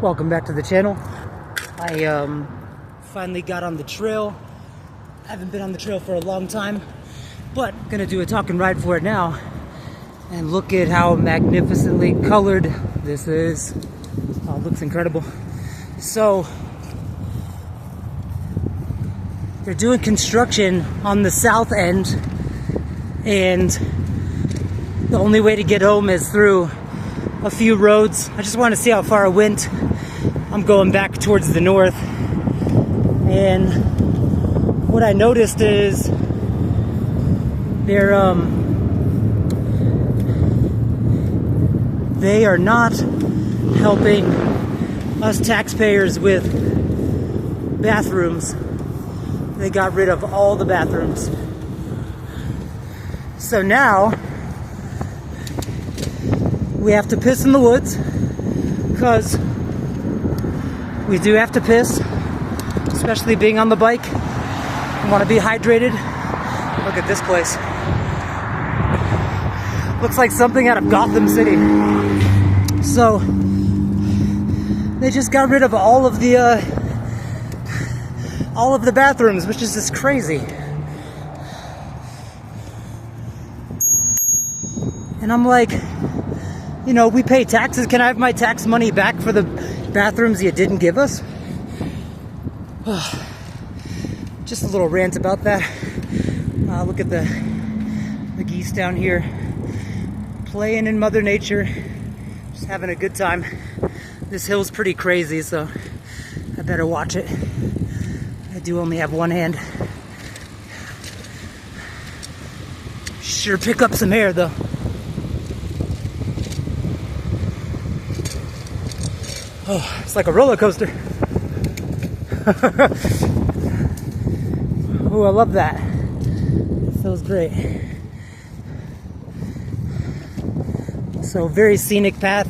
Welcome back to the channel. I finally got on the trail. I haven't been on the trail for a long time, but gonna do a talking ride for it now. And look at how magnificently colored this is. Oh, it looks incredible. So they're doing construction on the south end, and the only way to get home is through a few roads. I just want to see how far I went. I'm going back towards the north, and what I noticed is they are not helping us taxpayers with bathrooms. They got rid of all the bathrooms. So now we have to piss in the woods, because we do have to piss, especially being on the bike. I want to be hydrated. Look at this place. Looks like something out of Gotham City. So they just got rid of all of the bathrooms, which is just crazy. And I'm like, you know, we pay taxes. Can I have my tax money back for the bathrooms you didn't give us? Just a little rant about that. Look at the geese down here, playing in Mother Nature, just having a good time. This hill's pretty crazy, so I better watch it. I do only have one hand. Sure pick up some air though. Oh, it's like a roller coaster. Oh, I love that. It feels great. So, very scenic path.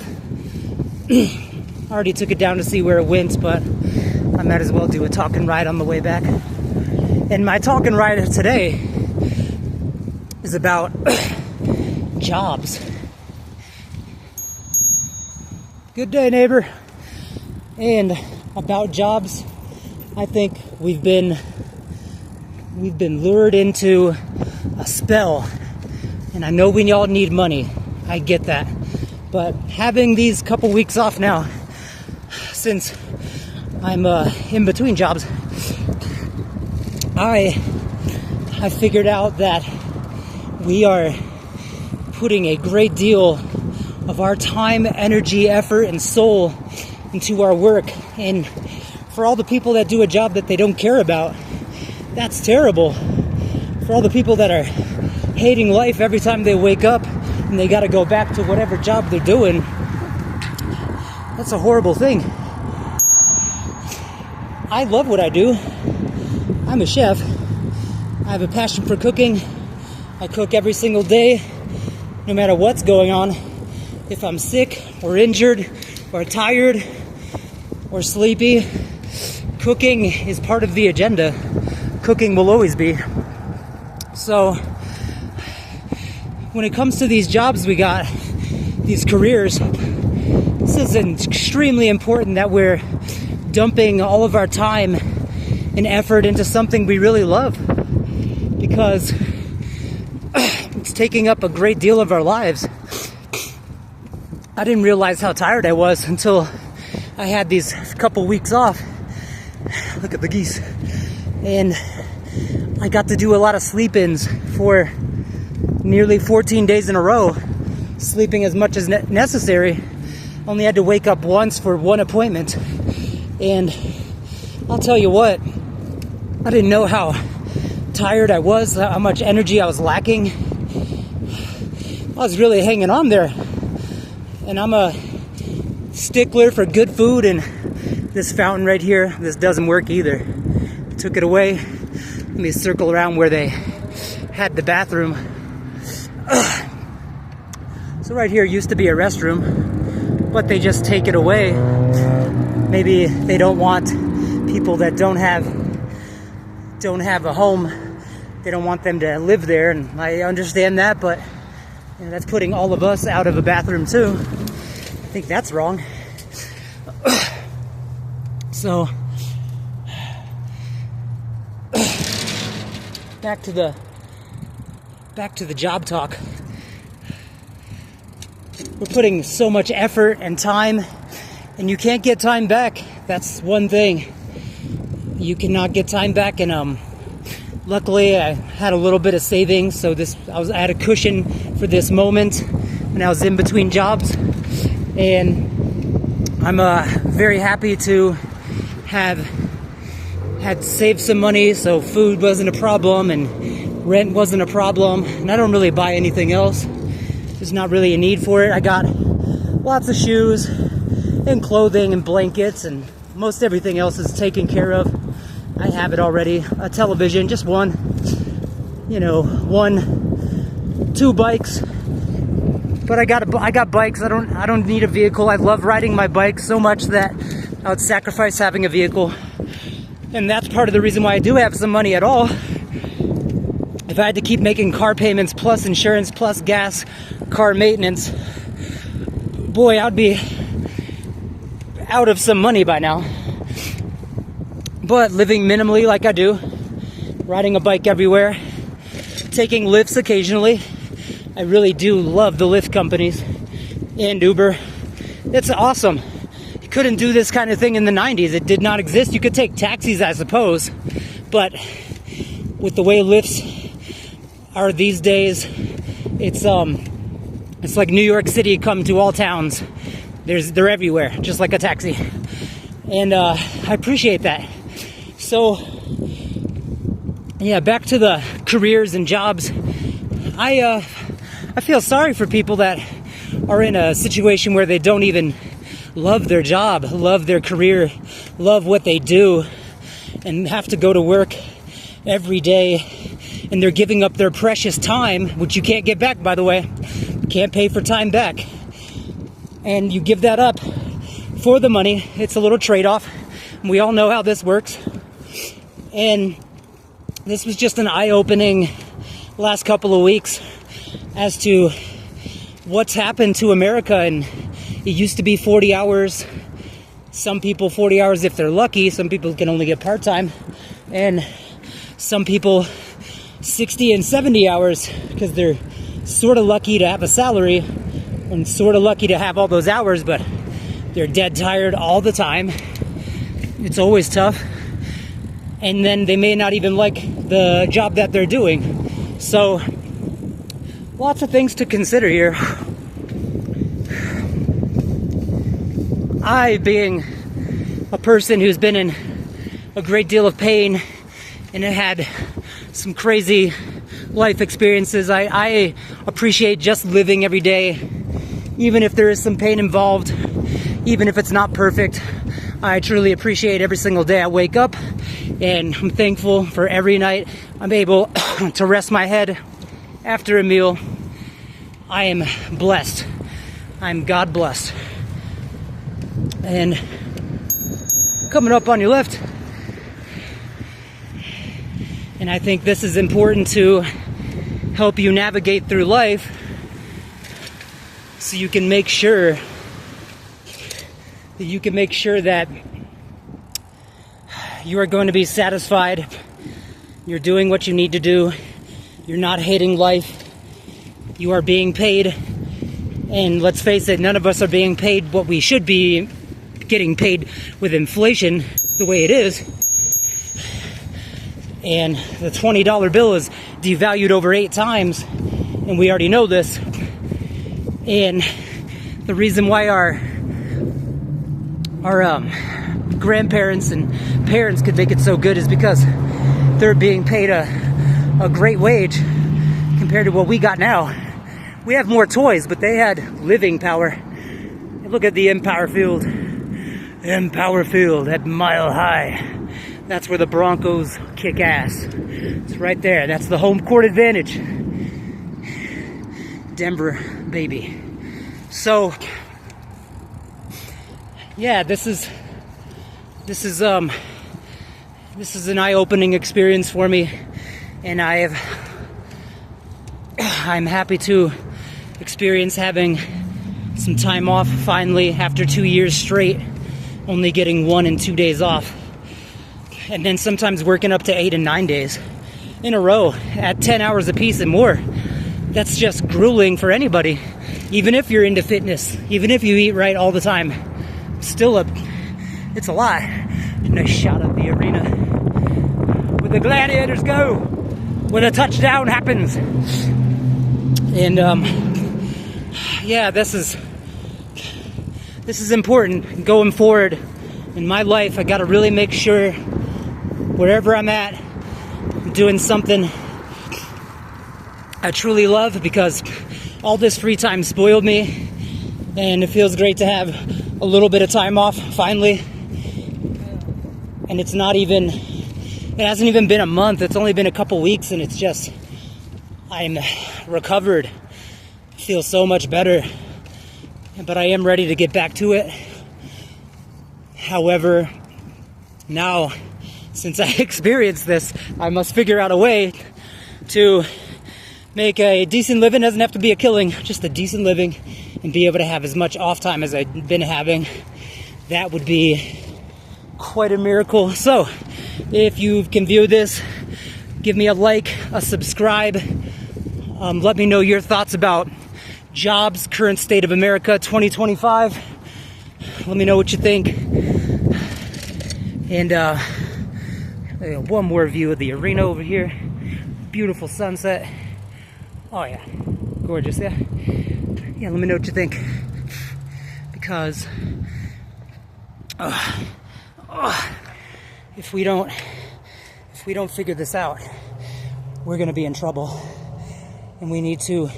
I already took it down to see where it went, but I might as well do a talking ride on the way back. And my talking ride today is about jobs. Good day, neighbor. And about jobs, I think we've been lured into a spell. And I know we all need money. I get that. But having these couple weeks off now, since I'm in between jobs, I figured out that we are putting a great deal of our time, energy, effort, and soul into our work. And for all the people that do a job that they don't care about, that's terrible. For all the people that are hating life every time they wake up and they got to go back to whatever job they're doing, that's a horrible thing. I love what I do. I'm a chef. I have a passion for cooking. I cook every single day, no matter what's going on. If I'm sick or injured or tired or sleepy, cooking is part of the agenda. Cooking will always be. So when it comes to these jobs we got, these careers, this is extremely important that we're dumping all of our time and effort into something we really love, because it's taking up a great deal of our lives. I didn't realize how tired I was until I had these couple weeks off. Look at the geese. And I got to do a lot of sleep-ins for nearly 14 days in a row, sleeping as much as necessary. Only had to wake up once for one appointment. And I'll tell you what, I didn't know how tired I was, how much energy I was lacking. I was really hanging on there. And I'm a stickler for good food, and this fountain right here, this doesn't work either. Took it away. Let me circle around where they had the bathroom. So right here used to be a restroom, but they just take it away. Maybe they don't want people that don't have a home. They don't want them to live there, and I understand that, but you know, that's putting all of us out of a bathroom too. I think that's wrong. So back to the job talk. We're putting so much effort and time, and you can't get time back. That's one thing. You cannot get time back, and luckily I had a little bit of savings, so I had a cushion for this moment when I was in between jobs, and I'm very happy to have had saved some money, so food wasn't a problem and rent wasn't a problem, and I don't really buy anything else. There's not really a need for it. I got lots of shoes and clothing and blankets, and most everything else is taken care of. I have it already. A television, just one, 2 bikes. But I got bikes. I don't need a vehicle. I love riding my bike so much that I would sacrifice having a vehicle. And that's part of the reason why I do have some money at all. If I had to keep making car payments plus insurance plus gas, car maintenance, boy, I'd be out of some money by now. But living minimally like I do, riding a bike everywhere, taking Lyfts occasionally. I really do love the Lyft companies and Uber. It's awesome. You couldn't do this kind of thing in the 90s. It did not exist. You could take taxis, I suppose, but with the way Lyfts are these days, it's like New York City come to all towns. They're everywhere, just like a taxi, and I appreciate that. So yeah, back to the careers and jobs. I feel sorry for people that are in a situation where they don't even love their job, love their career, love what they do, and have to go to work every day, and they're giving up their precious time, which you can't get back, by the way. You can't pay for time back. And you give that up for the money. It's a little trade-off. We all know how this works. And this was just an eye-opening last couple of weeks as to what's happened to America. And it used to be 40 hours. Some people 40 hours if they're lucky. Some people can only get part-time. And some people 60 and 70 hours because they're sort of lucky to have a salary and sort of lucky to have all those hours, but they're dead tired all the time. It's always tough. And then they may not even like the job that they're doing. So lots of things to consider here. I, being a person who's been in a great deal of pain and had some crazy life experiences, I appreciate just living every day, even if there is some pain involved, even if it's not perfect. I truly appreciate every single day I wake up, and I'm thankful for every night I'm able to rest my head after a meal. I am blessed. I'm God blessed. And coming up on your left, and I think this is important to help you navigate through life so you can make sure that you are going to be satisfied. You're doing what you need to do. You're not hating life. You are being paid. And let's face it, none of us are being paid what we should be getting paid with inflation the way it is. And the $20 bill is devalued over 8 times, and we already know this. And the reason why our grandparents and parents could make it so good is because they're being paid a great wage compared to what we got now. We have more toys, but they had living power. Look at the Empower Field at Mile High. That's where the Broncos kick ass. It's right there. That's the home court advantage. Denver, baby. So, yeah, this is an eye-opening experience for me, and I'm happy to experience having some time off finally after 2 years straight only getting 1 and 2 days off. And then sometimes working up to 8 and 9 days in a row at 10 hours apiece and more. That's just grueling for anybody. Even if you're into fitness, even if you eat right all the time, it's a lot. Nice shot of the arena where the Gladiators go, where the touchdown happens. And yeah, this is important going forward in my life. I got to really make sure wherever I'm at, I'm doing something I truly love, because all this free time spoiled me, and it feels great to have a little bit of time off finally. And it hasn't even been a month, it's only been a couple weeks, and it's just, I'm recovered. I feel so much better, but I am ready to get back to it. However, now, since I experienced this, I must figure out a way to make a decent living. It doesn't have to be a killing, just a decent living, and be able to have as much off time as I've been having. That would be quite a miracle. So, if you can view this, give me a like, a subscribe. Let me know your thoughts about jobs, current state of America 2025. Let me know what you think. And one more view of the arena over here. Beautiful sunset. Oh yeah, gorgeous, yeah. Yeah, let me know what you think. Because if we don't figure this out, we're gonna be in trouble. And we need to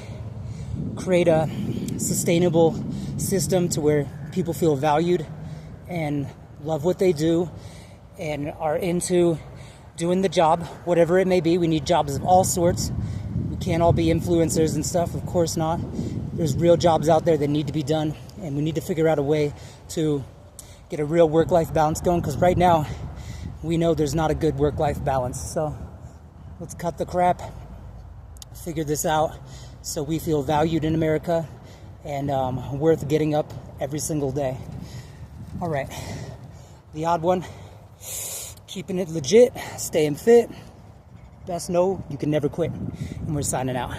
create a sustainable system to where people feel valued and love what they do and are into doing the job, whatever it may be. We need jobs of all sorts. We can't all be influencers and stuff, of course not. There's real jobs out there that need to be done, and we need to figure out a way to get a real work-life balance going, because right now we know there's not a good work-life balance. So let's cut the crap, figure this out so we feel valued in America and worth getting up every single day. All right, the odd one, keeping it legit, staying fit. Best know you can never quit. And we're signing out.